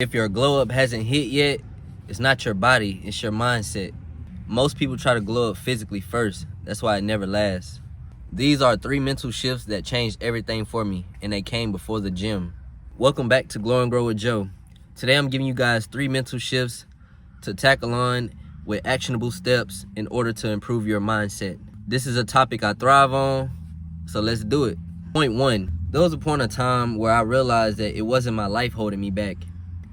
If your glow up hasn't hit yet, it's not your body, it's your mindset. Most people try to glow up physically first. That's why it never lasts. These are 3 mental shifts that changed everything for me, and they came before the gym. Welcome back to Glow and Grow with Joe. Today I'm giving you guys 3 mental shifts to tackle on with actionable steps in order to improve your mindset. This is a topic I thrive on, so let's do it. Point 1. There was a point of time where I realized that it wasn't my life holding me back.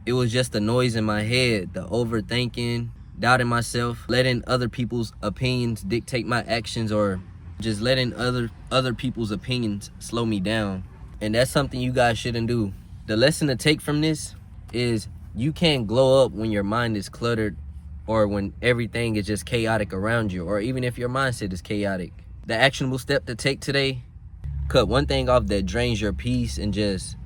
It was just the noise in my head, the overthinking, doubting myself, letting other people's opinions dictate my actions, or just letting other people's opinions slow me down. And that's something you guys shouldn't do. The lesson to take from this is you can't glow up when your mind is cluttered or when everything is just chaotic around you, or even if your mindset is chaotic. The actionable step to take today: cut one thing off that drains your peace and just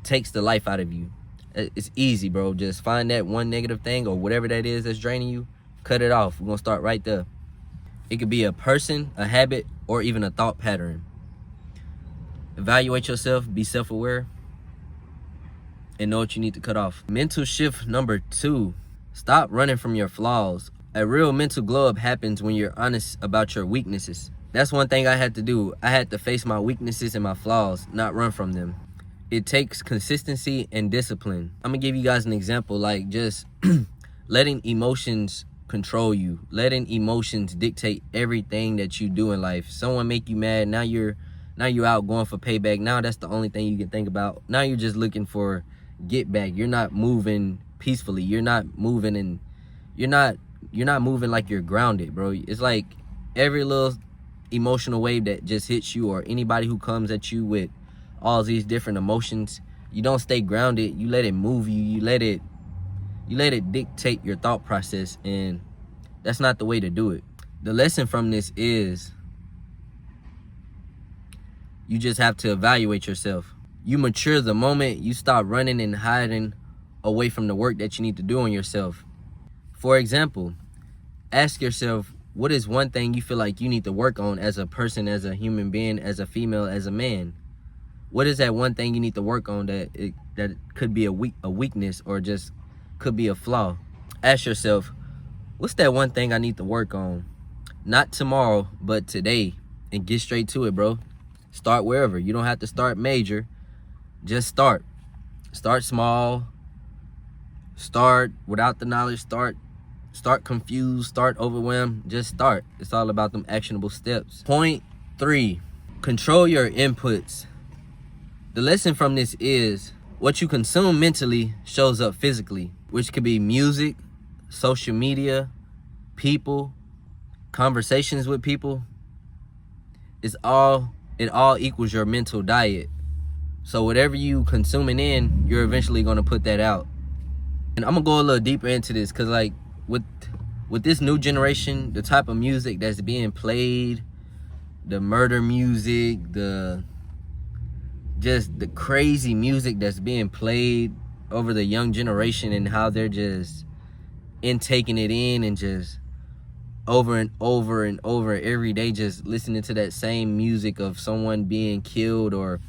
takes the life out of you. It's easy, bro. Just find that one negative thing or whatever that is that's draining you, cut it off. We're gonna start right there. It could be a person, a habit, or even a thought pattern. Evaluate yourself, be self-aware, and know what you need to cut off. Mental shift number 2, stop running from your flaws. A real mental glow up happens when you're honest about your weaknesses. That's one thing I had to do. I had to face my weaknesses and my flaws, not run from them. It takes consistency and discipline. I'm gonna give you guys an example, like just letting emotions control you, letting emotions dictate everything that you do in life. Someone make you mad, now you're out going for payback. Now that's the only thing you can think about. Now you're just looking for get back. You're not moving peacefully. You're not moving, and you're not moving like you're grounded, bro. It's like every little emotional wave that just hits you, or anybody who comes at you with all these different emotions, you don't stay grounded. You let it move you. You let it dictate your thought process, and that's not the way to do it. The lesson from this is you just have to evaluate yourself. You mature the moment you stop running and hiding away from the work that you need to do on yourself. For example, ask yourself, what is one thing you feel like you need to work on as a person, as a human being, as a female, as a man? What is that one thing you need to work on that could be a weakness, or just could be a flaw? Ask yourself, what's that one thing I need to work on? Not tomorrow, but today, and get straight to it, bro. Start wherever. You don't have to start major. Just start. Start small. Start without the knowledge. Start confused. Start overwhelmed. Just start. It's all about them actionable steps. Point 3, control your inputs. The lesson from this is what you consume mentally shows up physically, which could be music, social media, people, conversations with people. It all equals your mental diet. So whatever you consuming in, you're eventually gonna put that out. And I'm gonna go a little deeper into this, cause like with this new generation, the type of music that's being played, the murder music, just the crazy music that's being played over the young generation, and how they're just taking it in and just over and over and over every day, just listening to that same music of someone being killed, or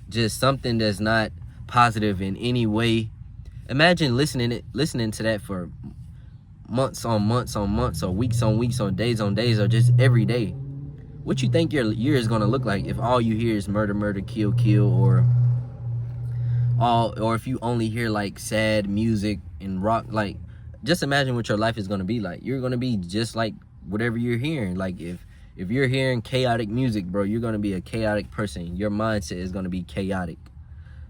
just something that's not positive in any way. Imagine listening to that for months on months on months, or weeks on weeks, or days on days, or just every day. What you think your year is gonna look like if all you hear is murder, murder, kill, kill, or if you only hear like sad music and rock? Like, just imagine what your life is gonna be like. You're gonna be just like whatever you're hearing. Like if you're hearing chaotic music, bro, you're gonna be a chaotic person. Your mindset is gonna be chaotic.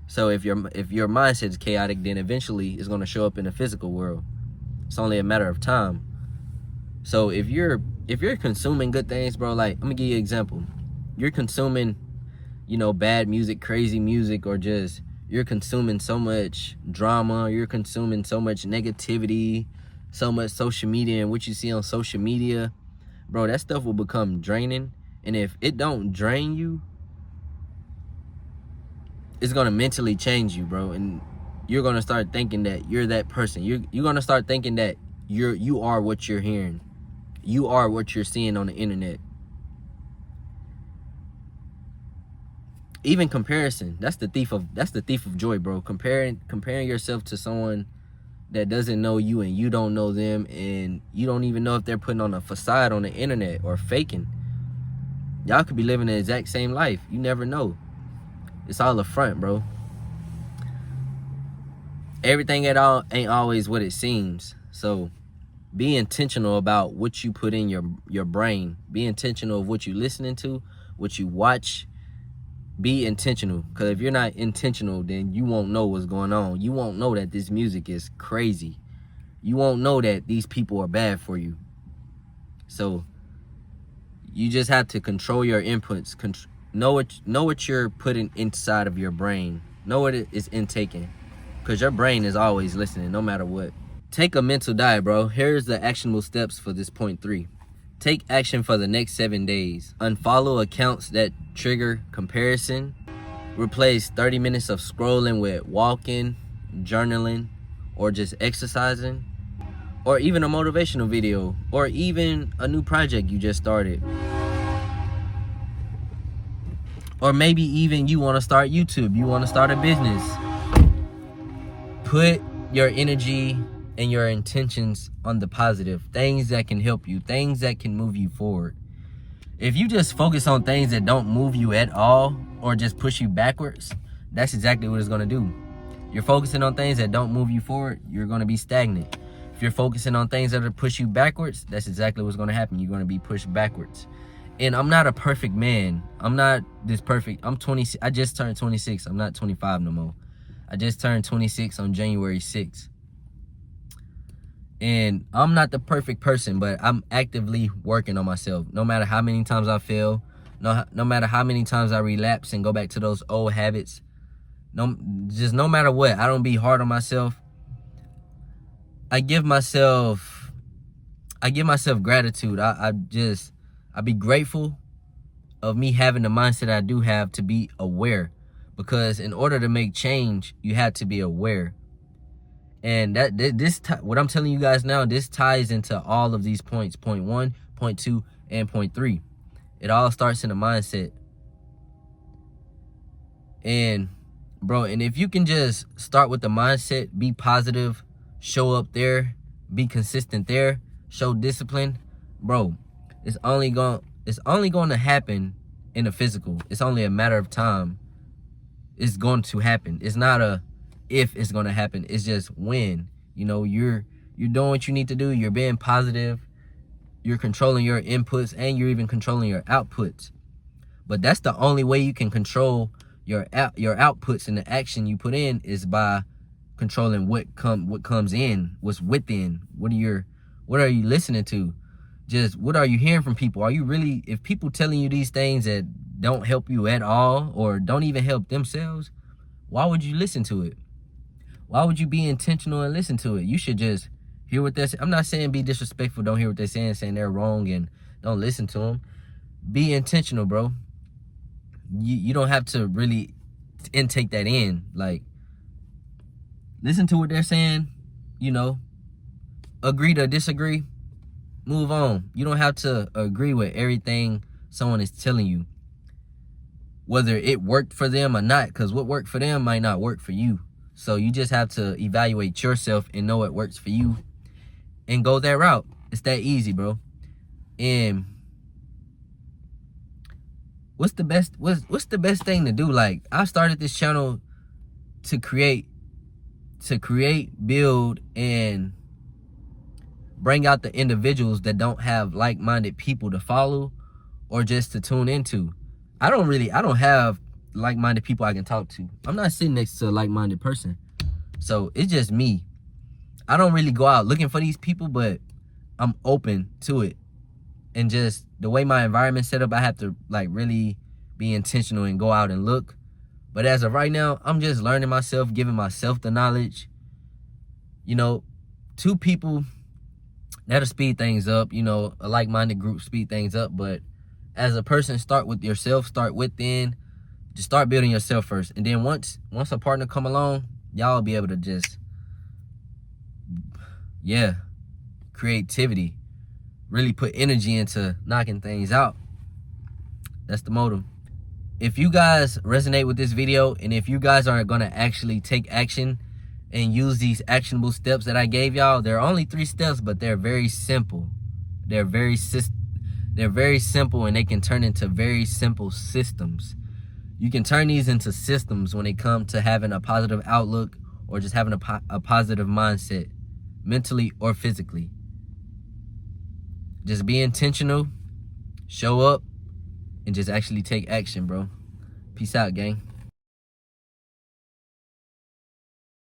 So if your mindset is chaotic, then eventually it's gonna show up in the physical world. It's only a matter of time. So if you're consuming good things, bro, like, I'm gonna give you an example. You're consuming, bad music, crazy music, or just you're consuming so much drama, you're consuming so much negativity, so much social media, and what you see on social media, bro, that stuff will become draining. And if it don't drain you, it's gonna mentally change you, bro. And you're gonna start thinking that you're that person. You're gonna start thinking that you are what you're hearing. You are what you're seeing on the internet. Even comparison, that's the thief of joy, bro. Comparing yourself to someone that doesn't know you and you don't know them, and you don't even know if they're putting on a facade on the internet or faking. Y'all could be living the exact same life. You never know. It's all a front, bro. Everything at all ain't always what it seems. So be intentional about what you put in your brain. Be intentional of what you listening to, what you watch. Be intentional, because if you're not intentional, then you won't know what's going on. You won't know that this music is crazy. You won't know that these people are bad for you. So you just have to control your inputs. Know what you're putting inside of your brain. Know what it is intaking, because your brain is always listening, no matter what. Take a mental diet, bro. Here's the actionable steps for this point 3. Take action for the next 7 days. Unfollow accounts that trigger comparison. Replace 30 minutes of scrolling with walking, journaling, or just exercising, or even a motivational video, or even a new project you just started. Or maybe even you want to start YouTube, you want to start a business. Put your energy and your intentions on the positive, things that can help you, things that can move you forward. If you just focus on things that don't move you at all or just push you backwards, that's exactly what it's going to do. You're focusing on things that don't move you forward, you're going to be stagnant. If you're focusing on things that will push you backwards, that's exactly what's going to happen. You're going to be pushed backwards. And I'm not a perfect man. I'm not this perfect. I'm 20. I just turned 26. I'm not 25 no more. I just turned 26 on January 6th. And I'm not the perfect person, but I'm actively working on myself. No matter how many times I fail, no matter how many times I relapse and go back to those old habits, no matter what, I don't be hard on myself. I give myself gratitude. I be grateful of me having the mindset I do have to be aware, because in order to make change, you have to be aware. And what I'm telling you guys now, this ties into all of these points, point 1, point 2, and point 3. It all starts in the mindset. And bro, and if you can just start with the mindset, be positive, show up there, be consistent there, show discipline, bro, it's only going to happen in the physical. It's only a matter of time. It's going to happen. It's not a if it's going to happen, it's just when. You know, you're doing what you need to do, you're being positive, you're controlling your inputs, and you're even controlling your outputs. But that's the only way you can control your outputs, and the action you put in is by controlling what comes in, what's within. What are you listening to? Just what are you hearing from people? Are you really, if people telling you these things that don't help you at all or don't even help themselves, why would you listen to it? Why would you be intentional and listen to it? You should just hear what they're saying. I'm not saying be disrespectful, don't hear what they're saying they're wrong and don't listen to them. Be intentional, bro. You don't have to really intake that in. Like, listen to what they're saying, agree to disagree, move on. You don't have to agree with everything someone is telling you, whether it worked for them or not, because what worked for them might not work for you. So you just have to evaluate yourself and know what works for you and go that route. It's that easy, bro. And what's the best thing to do? Like, I started this channel to create, build, and bring out the individuals that don't have like-minded people to follow or just to tune into. I don't have like-minded people I can talk to. I'm not sitting next to a like-minded person. So it's just me. I don't really go out looking for these people, but I'm open to it. And just the way my environment's set up, I have to really be intentional and go out and look. But as of right now, I'm just learning myself, giving myself the knowledge. 2 people, that'll speed things up. A like-minded group speed things up. But as a person, start with yourself, start within. Just start building yourself first. And then once a partner come along, y'all will be able to just, creativity. Really put energy into knocking things out. That's the motive. If you guys resonate with this video, and if you guys are going to actually take action and use these actionable steps that I gave y'all. There are only 3 steps, but they're very simple. They're very simple, and they can turn into very simple systems. You can turn these into systems when it comes to having a positive outlook or just having a positive mindset, mentally or physically. Just be intentional, show up, and just actually take action, bro. Peace out, gang.